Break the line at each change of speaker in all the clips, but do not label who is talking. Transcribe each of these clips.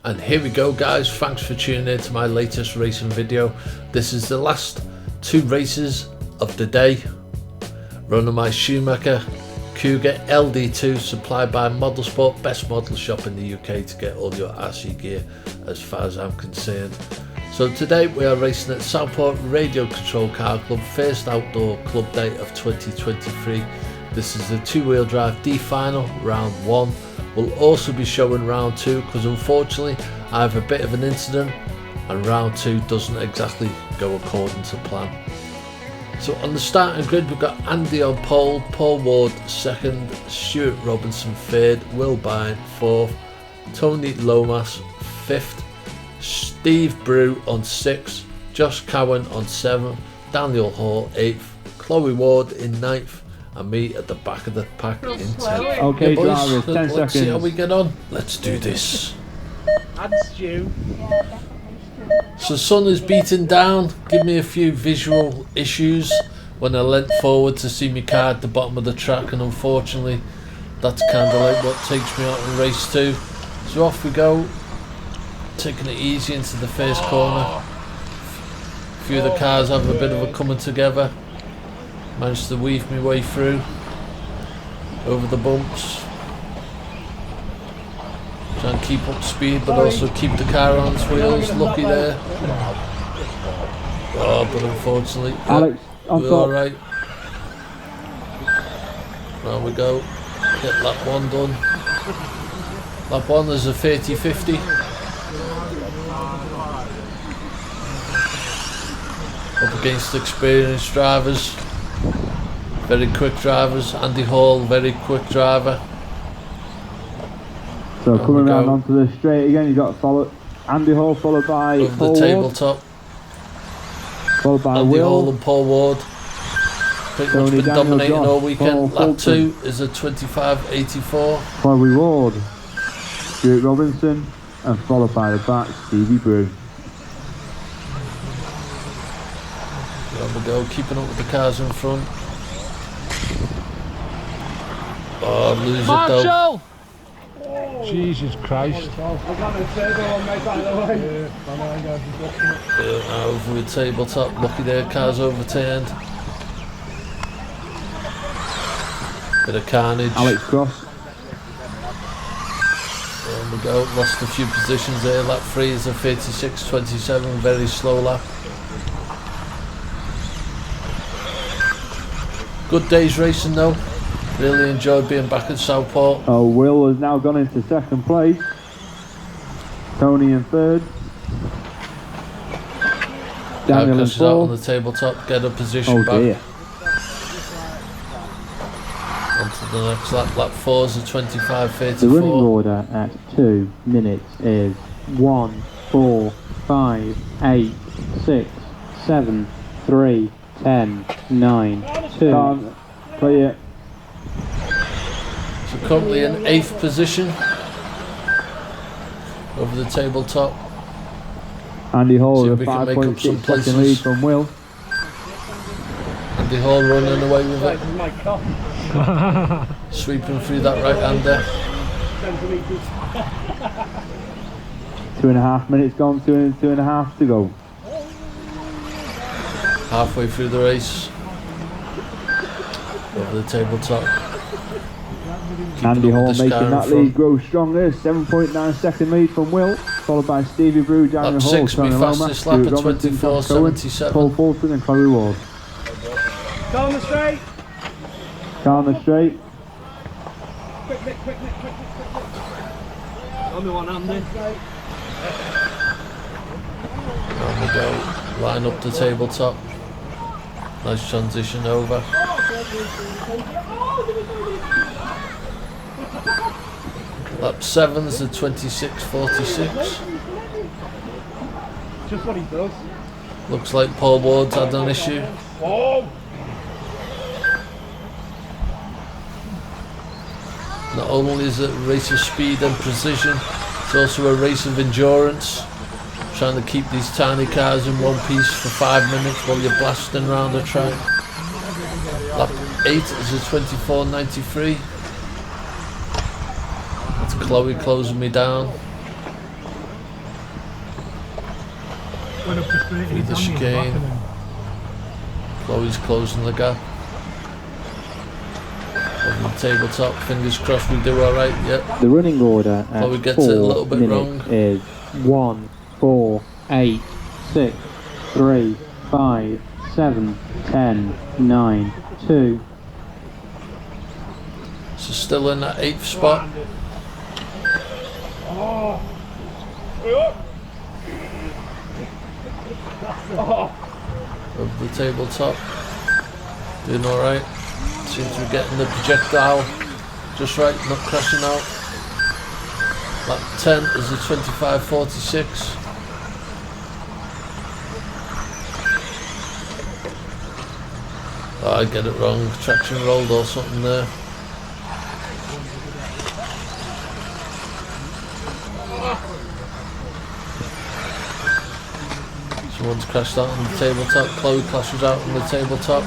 And here we go guys, thanks for tuning in to my latest racing video. This is the last 2 races of the day, running my Schumacher Cougar LD2 supplied by Model Sport, best model shop in the UK to get all your RC gear as far as I'm concerned. So today we are racing at Southport Radio Control Car Club, first outdoor club day of 2023. This is the 2-wheel drive D final, round 1. We'll also be showing round 2 because unfortunately I have a bit of an incident and round 2 doesn't exactly go according to plan. So on the starting grid we've got Andy on pole, Paul Ward 2nd, Stuart Robinson 3rd, Will Byrne 4th, Tony Lomas 5th, Steve Brew on 6th, Josh Cowan on 7th, Daniel Hall 8th, Chloe Ward in 9th, and me at the back of the pack in 10th.
Okay,
boys,
drivers, 10 seconds.
Let's see how we get on. Let's do this.
And Stu.
So sun is beating down, give me a few visual issues when I leant forward to see my car at the bottom of the track, and unfortunately that's kind of like what takes me out in race 2. So off we go, taking it easy into the first corner. A few of the cars have a bit of a coming together. Managed to weave my way through over the bumps, try and keep up speed but also keep the car on its wheels. Lucky there. Oh, but unfortunately
Alex,
we're alright. There we go, get lap 1 done. Lap 1 is a 30-50. Up against experienced drivers, very quick drivers. Andy Hall, very quick driver.
So coming round onto the straight again, you got Andy Hall followed by
over
Paul
the tabletop.
Followed by
Andy
Will.
Hall and Paul Ward. Pretty much been dominating all weekend. Lap 2 is a 25.84.
Chloe Ward, Stuart Robinson, and followed by the back Stevie Brew.
There we go, keeping up with the cars in front. Oh, lose it though.
Jesus Christ.
Over the tabletop, lucky their car's overturned. Bit of carnage.
Alex Cross.
There we go, lost a few positions there. Lap 3 is a 36.27, very slow lap. Good day's racing though. Really enjoyed being back at Southport.
Oh, Will has now gone into 2nd place. Tony in 3rd. Daniel in 4th.
On the tabletop, get a position back.
Dear.
On to the next lap. Lap 4 is a 25.34.
The running order at 2 minutes is 1, 4, 5, 8, 6, 7, 3, 10, 9, 2. Clear.
So currently in 8th position over the tabletop.
Andy Hall
See if
with
we
a
can make up some
5.6 second lead from Will.
Andy Hall running away with it. Sweeping through that right hander.
2.5 minutes gone, 2.5 to go.
Halfway through the race. Over the tabletop.
Andy Hall making that lead grow stronger. 7.9 second lead from Will, followed by Stevie Brew, Daniel
Lap
Hall,
6 will be fastest lap at 24.77.
Paul Fulton and Chloe Ward.
Go on the straight.
Down the straight.
Quick. Only one, Andy.
There we go. Line up the tabletop. Nice transition over. Lap 7 is a 26.46.
Just what he does.
Looks like Paul Ward's had an issue. Not only is it a race of speed and precision, it's also a race of endurance. Trying to keep these tiny cars in one piece for 5 minutes while you're blasting around the track. Lap 8 is a 24.93. That's Chloe closing me down.
Went up the straight.
Through the chicane. Chloe's closing the gap. On the tabletop, fingers crossed we do alright, yep.
The running order at
Chloe gets
4
it a little bit
minutes
wrong.
is 1, 4, 8, 6, 3, 5, 7, 10, 9, 2.
So still in that 8th spot. Over the tabletop. Doing alright. Seems to be getting the projectile just right, not crashing out. Lap 10 is a 25.46. Oh, I get it wrong. Traction rolled or something there. Someone's crashed out on the tabletop. Chloe clashes out on the tabletop.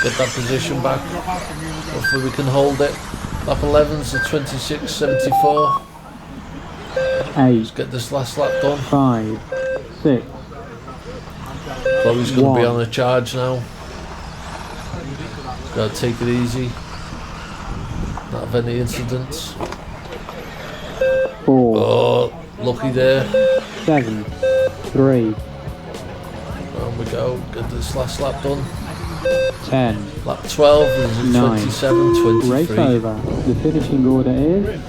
Get that position back. Hopefully we can hold it. Lap 11's a 26.74.
8.
Let's get this last lap done.
5, 6.
Chloe's going to be
1.
on a charge now. Gotta take it easy. Not have any incidents.
4.
Oh, lucky there.
7, 3,
On we go. Get this last lap done.
10.
Lap 12 is a
9.
27.23.
Race over. The finishing order is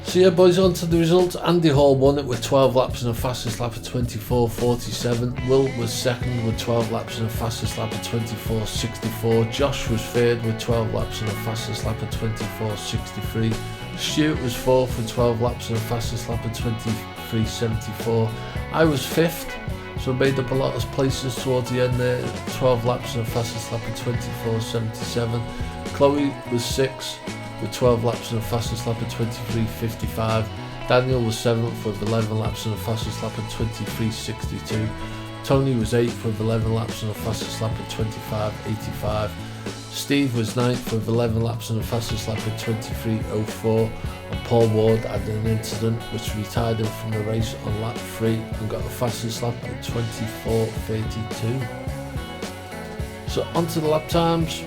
So yeah boys, on to the results. Andy Hall won it with 12 laps and a fastest lap of 24.47. Will was second with 12 laps and a fastest lap of 24.64. Josh was third with 12 laps and a fastest lap of 24.63. Stuart was fourth with 12 laps and a fastest lap of 23.74. I was fifth, so made up a lot of places towards the end there. 12 laps and a fastest lap of 24.77. Chloe was sixth with 12 laps and a fastest lap of 23.55. Daniel was 7th with 11 laps and a fastest lap of 23.62. Tony was 8th with 11 laps and a fastest lap of 25.85. Steve was 9th with 11 laps and a fastest lap of 23.04. And Paul Ward had an incident which retired him from the race on lap 3 and got the fastest lap of 24.32. So onto the lap times.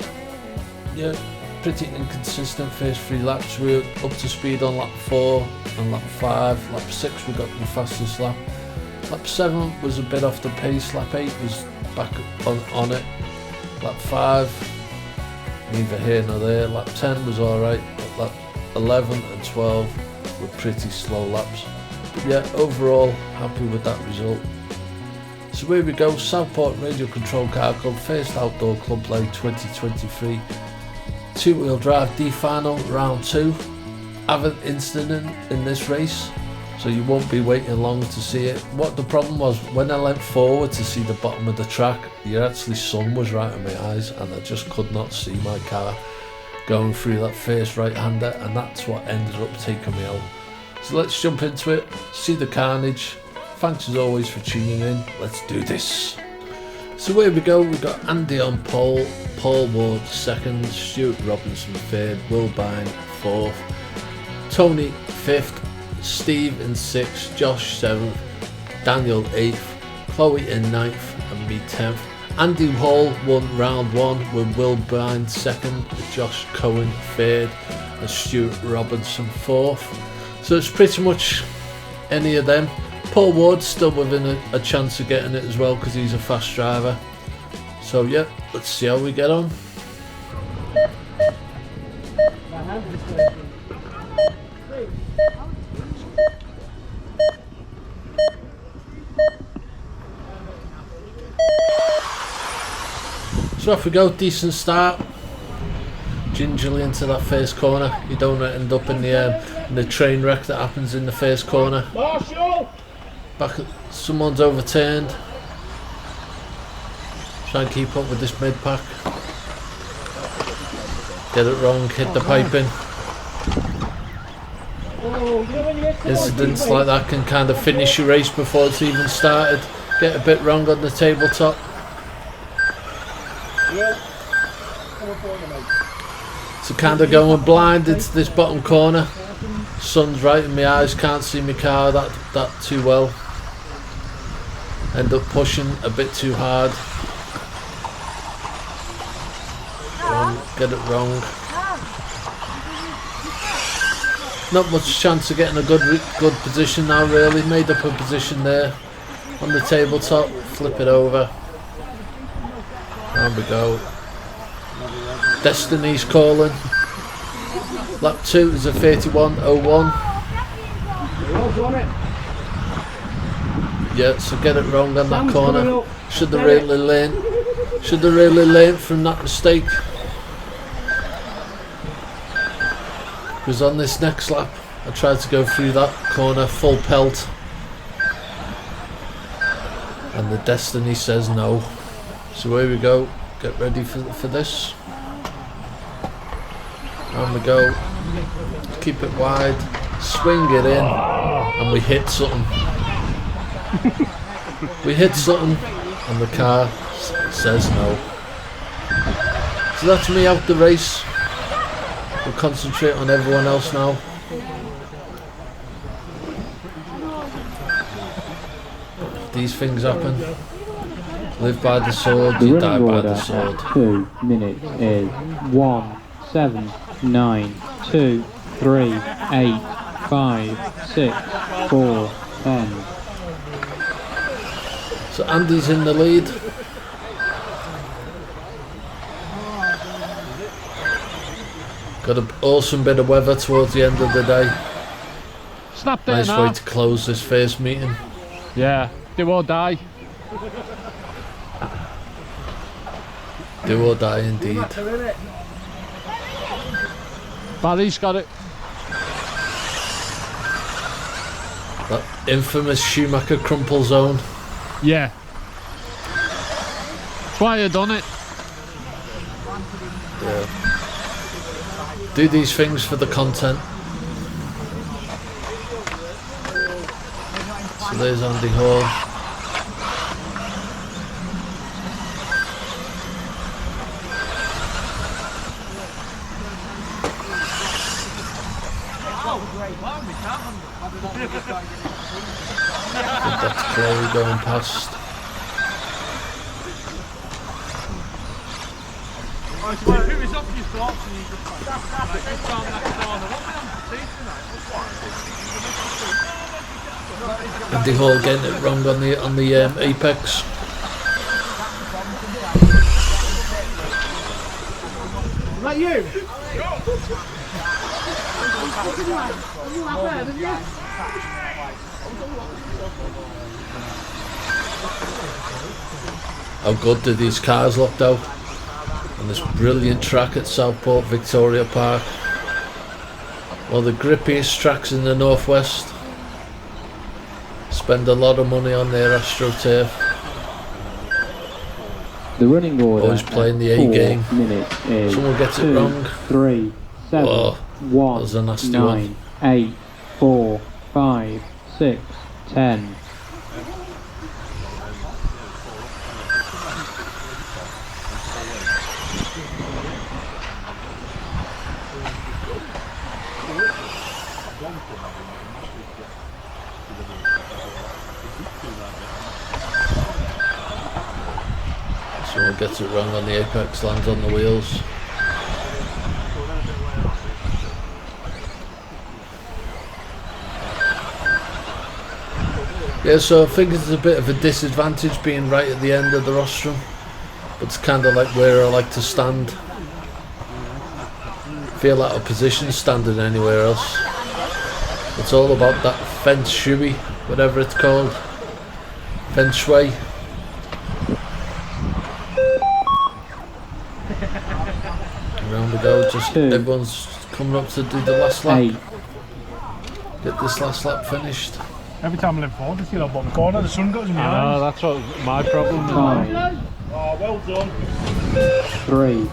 Yeah, pretty inconsistent first 3 laps. We were up to speed on lap 4 and lap 5. Lap 6 we got the fastest lap. Lap 7 was a bit off the pace. Lap 8 was back on it. Lap 5, neither here nor there. Lap 10 was alright, but lap 11 and 12 were pretty slow laps. But yeah, overall happy with that result. So here we go, Southport Radio Control Car Club, first outdoor club play 2023. 2-wheel drive D final round 2. Have an incident in this race, so you won't be waiting long to see it. What the problem was, when I leant forward to see the bottom of the track, the actually sun was right in my eyes and I just could not see my car going through that first right-hander, and that's what ended up taking me out. So let's jump into it, see the carnage. Thanks as always for tuning in, let's do this. So here we go, we've got Andy on pole, Paul Ward second, Stuart Robinson third, Will Bine fourth, Tony fifth, Steve in 6th, Josh 7th, Daniel 8th, Chloe in 9th and me 10th. Andy Hall won round 1 with Will Bine 2nd, Josh Cohen 3rd and Stuart Robinson 4th. So it's pretty much any of them. Paul Ward's still within a chance of getting it as well because he's a fast driver. So yeah, let's see how we get on. So off we go, decent start. Gingerly into that first corner. You don't want to end up in the train wreck that happens in the first corner.
Marshall!
Back, someone's overturned. Try and keep up with this mid pack. Get it wrong, hit the piping. Incidents like that can kind of finish your race before it's even started. Get a bit wrong on the tabletop. So kind of going blind into this bottom corner. Sun's right in my eyes, can't see my car that too well. End up pushing a bit too hard. Get it wrong. Not much chance of getting a good position now really. Made up a position there on the tabletop. Flip it over. There we go. Destiny's calling. Lap 2 is a 31.01. Yeah, so get it wrong on that corner. Should have really learned from that mistake. Because on this next lap I tried to go through that corner full pelt and the Destiny says no. So here we go, get ready for this. On we go, keep it wide, swing it in, and we hit something. We hit something and the car says no. So that's me out the race. We'll concentrate on everyone else now. These things happen. Live by the sword, you die by the sword.
2 minutes is 1:7:9:2:3:8:5:6:4:10.
So Andy's in the lead. Got an awesome bit of weather towards the end of the day.
Snapped it.
Nice way to close this first meeting.
Yeah, do or die.
Do or die indeed.
Barry's got it.
That infamous Schumacher crumple zone.
Yeah. That's why I done it.
Yeah. Do these things for the content. So there's Andy Hall. That's Chloe going past. Andy Hall getting it wrong on the apex.
Is that you?
How good did these cars locked out on this brilliant track at Southport Victoria Park? One of the grippiest tracks in the northwest. Spend a lot of money on their AstroTurf.
The running order.
Always playing the A game.
Is
someone gets
2,
it wrong.
3, 7,
Oh,
1,
that was a nasty
9,
one.
8, 4, 5, 6, 10.
Someone gets it wrong on the apex, lands on the wheels. Yeah, so I think it's a bit of a disadvantage being right at the end of the rostrum, but it's kind of like where I like to stand. Feel out of position standing anywhere else. It's all about that feng shui, whatever it's called. Feng shui. Around we go, just everyone's coming up to do the last lap.
8.
Get this last lap finished.
Every time I live forward, I see that bottom corner, the sun goes in my eyes.
No, that's what my problem is.
5.
Oh, well done.
3.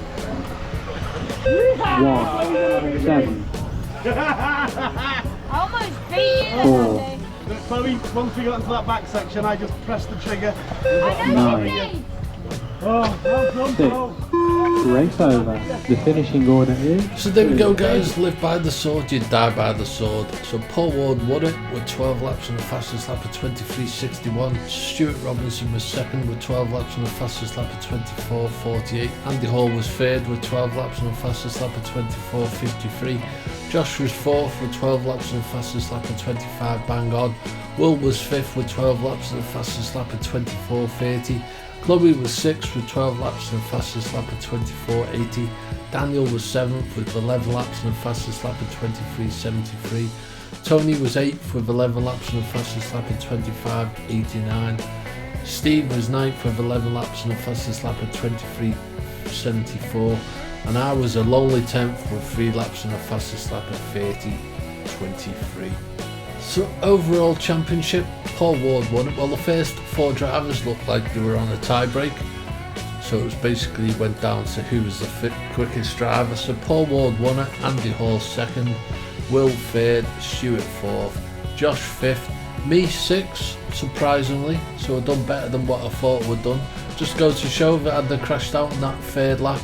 1. 7.
Almost beat you.
4.
Chloe, once we got into that back section, I just pressed the trigger.
9.
Oh, well done,
6.
Paul.
Race over. The finishing order is...
So there we go guys, live by the sword, you die by the sword. So Paul Ward won it with 12 laps and the fastest lap of 23.61. Stuart Robinson was second with 12 laps and the fastest lap of 24.48. Andy Hall was third with 12 laps and the fastest lap of 24.53. Josh was fourth with 12 laps and the fastest lap of 25 bang on. Will was fifth with 12 laps and the fastest lap of 24.30. Chloe was 6th with 12 laps and the fastest lap of 24.80. Daniel was 7th with 11 laps and the fastest lap of 23.73. Tony was 8th with 11 laps and the fastest lap of 25.89. Steve was 9th with 11 laps and the fastest lap of 23.74. And I was a lonely 10th with 3 laps and the fastest lap of 30.23. So overall championship, Paul Ward won it. Well, the first 4 drivers looked like they were on a tie break, so it was basically went down to who was the quickest driver. So Paul Ward won it, Andy Hall second, Will third, Stuart fourth, Josh fifth, me 6th surprisingly, so I've done better than what I thought I would done. Just goes to show that I'd have crashed out in that 3rd lap,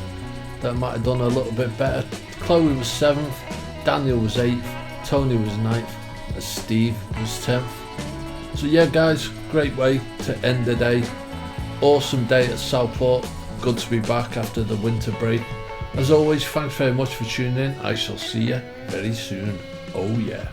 that I might have done a little bit better. Chloe was 7th, Daniel was 8th, Tony was 9th, and Steve was 10th. So yeah guys, great way to end the day. Awesome day at Southport. Good to be back after the winter break. As always, thanks very much for tuning in. I shall see you very soon. Oh yeah.